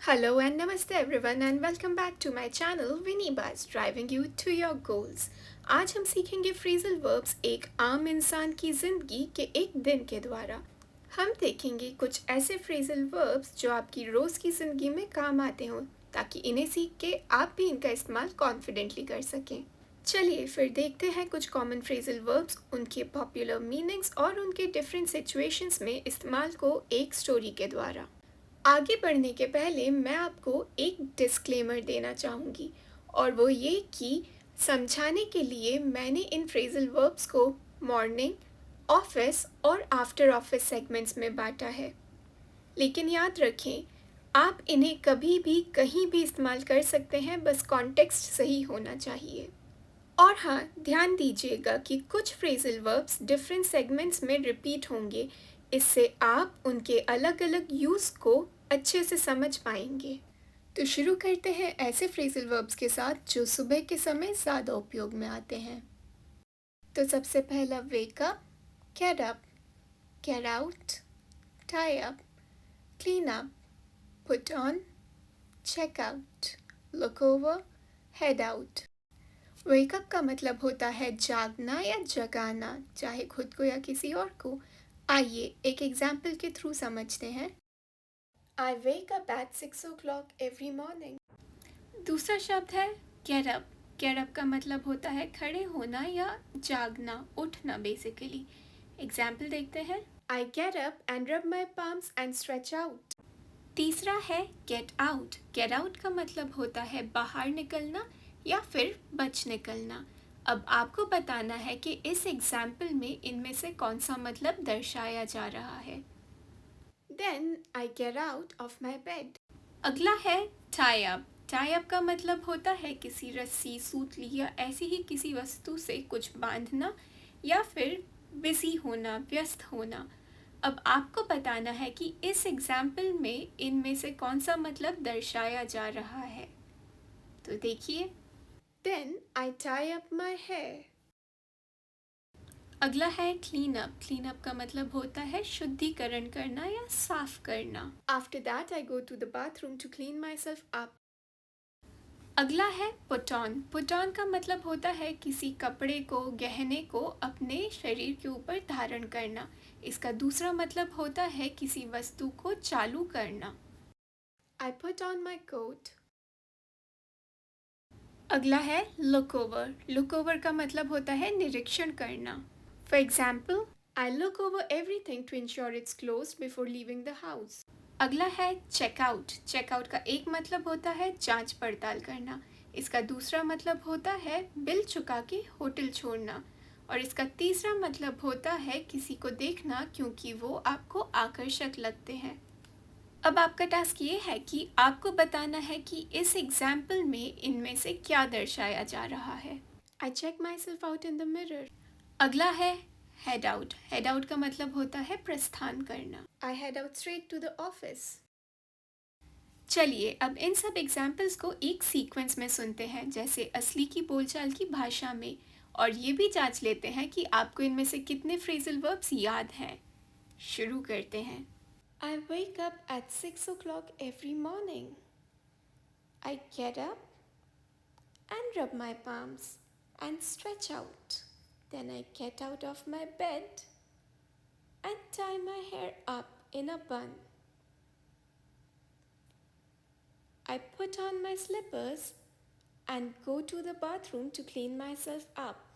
Hello and namaste everyone and welcome back to my channel Winnie Buzz driving you to your goals। आज हम सीखेंगे phrasal verbs एक आम इंसान की जिंदगी के एक दिन के द्वारा। हम देखेंगे कुछ ऐसे फ्रेजल वर्ब्स जो आपकी रोज की जिंदगी में काम आते हों ताकि इन्हें सीख के आप भी इनका इस्तेमाल कॉन्फिडेंटली कर सकें। चलिए फिर देखते हैं कुछ कॉमन फ्रेजल वर्ब्स, उनके पॉपुलर मीनिंग्स और उनके डिफरेंट सिचुएशंस में इस्तेमाल को एक स्टोरी के द्वारा। आगे बढ़ने के पहले मैं आपको एक डिस्क्लेमर देना चाहूँगी और वो ये कि समझाने के लिए मैंने इन फ्रेजल वर्ब्स को मॉर्निंग, ऑफिस और आफ्टर ऑफिस सेगमेंट्स में बांटा है। लेकिन याद रखें, आप इन्हें कभी भी कहीं भी इस्तेमाल कर सकते हैं, बस कॉन्टेक्स्ट सही होना चाहिए। और हाँ, ध्यान दीजिएगा कि कुछ फ्रेजल वर्ब्स डिफरेंट सेगमेंट्स में रिपीट होंगे, इससे आप उनके अलग अलग यूज़ को अच्छे से समझ पाएंगे। तो शुरू करते हैं ऐसे फ्रेजल वर्ब्स के साथ जो सुबह के समय ज़्यादा उपयोग में आते हैं। तो सबसे पहला wake up, get up, get out, tie up, clean up, put on, check out, look over, head out. Wake up का मतलब होता है जागना या जगाना, चाहे खुद को या किसी और को। आइए एक एग्जाम्पल के थ्रू समझते हैं। I wake up at 6 o'clock every morning। दूसरा शब्द है get up। get up का मतलब होता है खड़े होना या जागना, उठना बेसिकली। एग्जाम्पल देखते हैं। I get up and rub my palms and stretch out। तीसरा है get out। get out का मतलब होता है बाहर निकलना या फिर बच निकलना। अब आपको बताना है कि इस एग्जाम्पल में इनमें से कौन सा मतलब दर्शाया जा रहा है। Then I get out of my bed। अगला है tie up। tie up का मतलब होता है किसी रस्सी, सूतली या ऐसी ही किसी वस्तु से कुछ बांधना या फिर बिजी होना, व्यस्त होना। अब आपको बताना है कि इस एग्जाम्पल में इनमें से कौन सा मतलब दर्शाया जा रहा है। तो देखिए। Then I tie up my hair। अगला है क्लीन अप। क्लीन अप का मतलब होता है शुद्धिकरण करना या साफ करना। After that I go to the bathroom to clean myself up। अगला है पुट ऑन। पुट ऑन का मतलब होता है किसी कपड़े को, गहने को अपने शरीर के ऊपर धारण करना। इसका दूसरा मतलब होता है किसी वस्तु को चालू करना। I put on my coat। अगला है लुक ओवर। लुक ओवर का मतलब होता है निरीक्षण करना। For example, I look over everything to ensure it's closed before leaving the house। अगला है चेकआउट। चेकआउट का एक मतलब होता है जांच पड़ताल करना। इसका दूसरा मतलब होता है बिल चुका के होटल छोड़ना। और इसका तीसरा मतलब होता है किसी को देखना क्योंकि वो आपको आकर्षक लगते हैं। अब आपका टास्क ये है कि आपको बताना है कि इस एग्जाम्पल में इनमें से क्या दर्शाया जा रहा है। I check myself out in the mirror। अगला है हेड आउट। हेड आउट का मतलब होता है प्रस्थान करना। I head out straight to the office। चलिए अब इन सब एग्जाम्पल्स को एक सीक्वेंस में सुनते हैं, जैसे असली की बोलचाल की भाषा में, और ये भी जांच लेते हैं कि आपको इनमें से कितने फ्रेजल वर्ब्स याद हैं। शुरू करते हैं। I wake up at 6 o'clock every morning। I get up and rub my palms and stretch out। Then I get out of my bed and tie my hair up in a bun। I put on my slippers and go to the bathroom to clean myself up।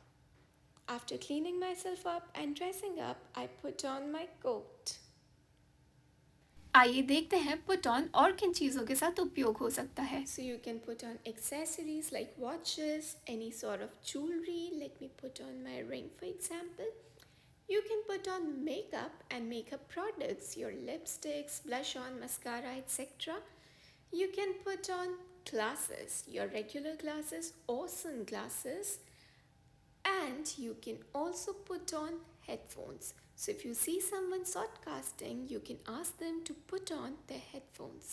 After cleaning myself up and dressing up, I put on my coat। आइए देखते हैं put on और किन चीज़ों के साथ उपयोग हो सकता है। So you can put on accessories like watches, any sort of jewelry. Let me put on my ring for example। You can put on makeup and makeup products, your lipsticks, blush on, mascara, etc. You can put on glasses, your regular glasses or sunglasses, and you can also put on headphones. So if you see someone shortcasting, you can ask them to put on their headphones.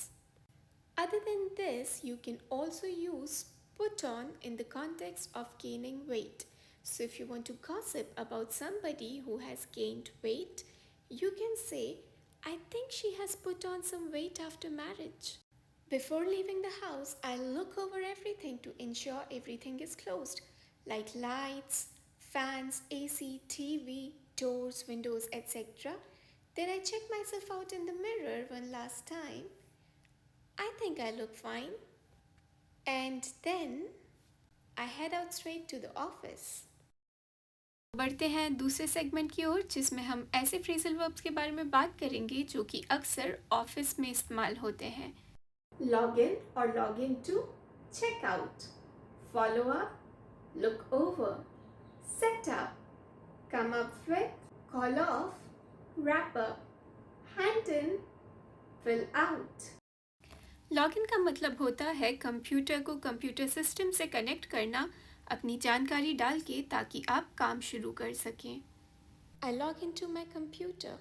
Other than this, you can also use put on in the context of gaining weight. So if you want to gossip about somebody who has gained weight, you can say, I think she has put on some weight after marriage। Before leaving the house, I'll look over everything to ensure everything is closed, like lights, fans, AC, TV, doors, windows, etc. Then I check myself out in the mirror one last time. I think I look fine. And then I head out straight to the office. बढ़ते हैं दूसरे segment की ओर जिसमें हम ऐसे phrasal verbs के बारे में बात करेंगे जो कि अक्सर ऑफिस में इस्तेमाल होते हैं. Log in or log into, check out, follow up, look over, set up, come up with, call off, wrap up, hand in, fill out. Login का मतलब होता है कंप्यूटर को कंप्यूटर सिस्टम से कनेक्ट करना अपनी जानकारी डाल के ताकि आप काम शुरू कर सकें. I log into my computer.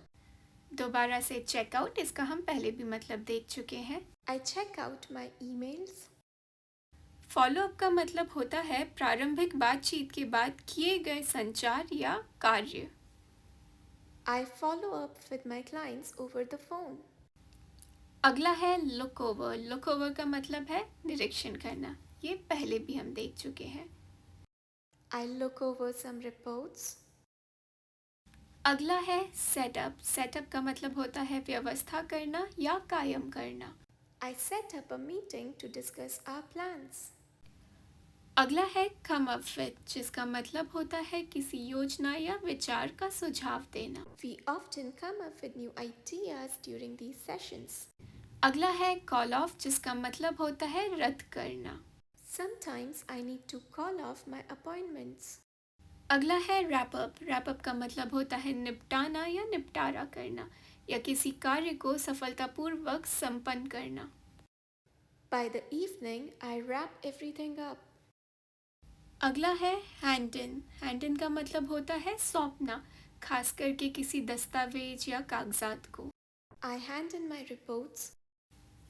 दोबारा से चेकआउट, इसका हम पहले भी मतलब देख चुके हैं. I check out my emails. Follow up का मतलब होता है प्रारंभिक बातचीत के बाद किए गए संचार या कार्य. I follow up with my clients over the phone. अगला है लुक ओवर. लुक ओवर का मतलब है निरीक्षण करना. ये पहले भी हम देख चुके हैं. I look over some reports. अगला है सेटअप. सेटअप का मतलब होता है व्यवस्था करना या कायम करना. I set up a meeting to discuss our plans. अगला है come up with, जिसका मतलब होता है किसी योजना या विचार का सुझाव देना. We often come up with new ideas during these sessions. अगला है call off, जिसका मतलब होता है रद्द करना. Sometimes I need to call off my appointments. अगला है wrap up. wrap up का मतलब होता है निपटाना या निपटारा करना या किसी कार्य को सफलतापूर्वक संपन्न करना. By the evening, I wrap everything up. अगला है hand in. hand in का मतलब होता है सौंपना, खास करके किसी दस्तावेज या कागजात को. I hand in my reports.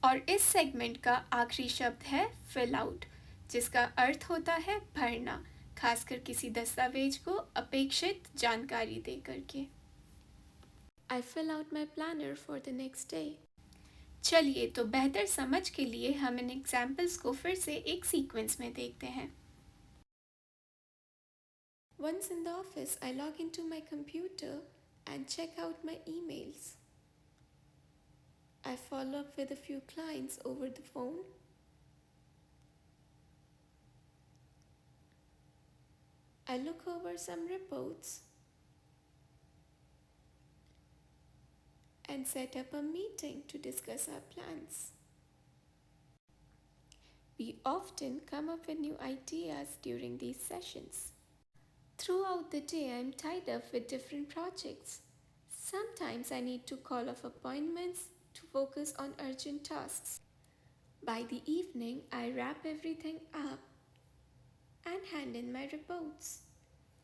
और इस सेगमेंट का आखिरी शब्द है fill out, जिसका अर्थ होता है भरना, खासकर किसी दस्तावेज को अपेक्षित जानकारी दे करके. I fill out my planner for the next day. चलिए तो बेहतर समझ के लिए हम इन एग्जाम्पल्स को फिर से एक सीक्वेंस में देखते हैं. Once in the office, I log into my computer and check out my emails. I follow up with a few clients over the phone. I look over some reports and set up a meeting to discuss our plans. We often come up with new ideas during these sessions. Throughout the day, I'm tied up with different projects. Sometimes I need to call off appointments to focus on urgent tasks. By the evening, I wrap everything up and hand in my reports.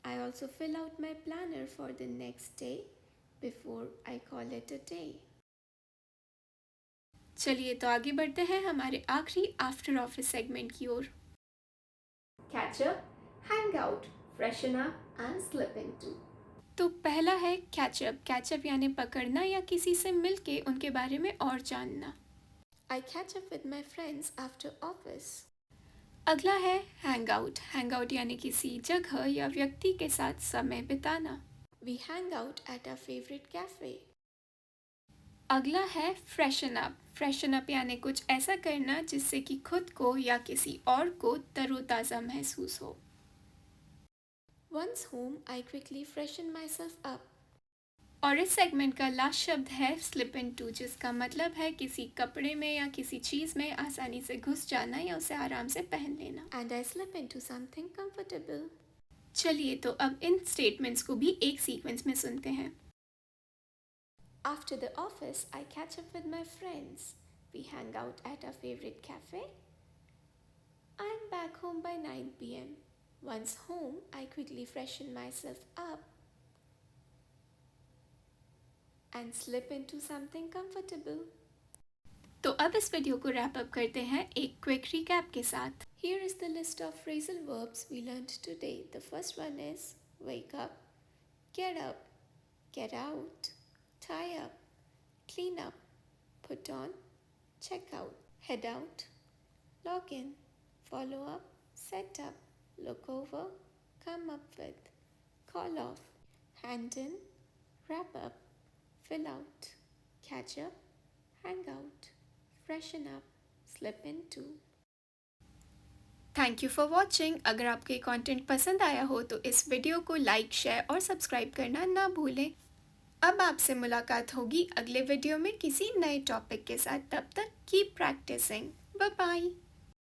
I also fill out my planner for the next day before I call it a day. चलिए तो आगे बढ़ते हैं हमारे आखिरी after office segment की ओर. Catch up, hang out, freshen up and slip into. तो पहला है कैचअप. कैचअप यानी पकड़ना या किसी से मिलके उनके बारे में और जानना. I catch up with my friends after office. अगला है हैंग आउट. हैंग आउट यानी किसी जगह या व्यक्ति के साथ समय बिताना. We hang out at our favorite cafe. अगला है फ्रेशन अप. फ्रेशन अप यानी कुछ ऐसा करना जिससे कि खुद को या किसी और को तरोताज़ा महसूस हो. Once home, I quickly freshen myself up. और इस सेगमेंट का लास्ट शब्द है slip into, जिसका मतलब है किसी कपड़े में या किसी चीज़ में आसानी से घुस जाना या उसे आराम से पहन लेना. And I slip into something comfortable. चलिए तो अब इन स्टेटमेंट्स को भी एक सीक्वेंस में सुनते हैं. After the office, I catch up with my friends. We hang out at our favorite cafe. I'm back home by 9 p.m. Once home, I quickly freshen myself up and slip into something comfortable. तो अब इस video को wrap up करते हैं एक quick recap के साथ. Here is the list of phrasal verbs we learned today. The first one is wake up, get out, tie up, clean up, put on, check out, head out, log in, follow up, set up, look over, come up with, call off, hand in, wrap up, fill out, catch up, hang out, freshen up, slip into। Thank you for watching. अगर आपको ये content पसंद आया हो तो इस video को like, share और सब्सक्राइब करना ना भूलें। अब आपसे मुलाकात होगी अगले वीडियो में किसी नए टॉपिक के साथ। तब तक कीप प्रैक्टिसिंग। Bye bye.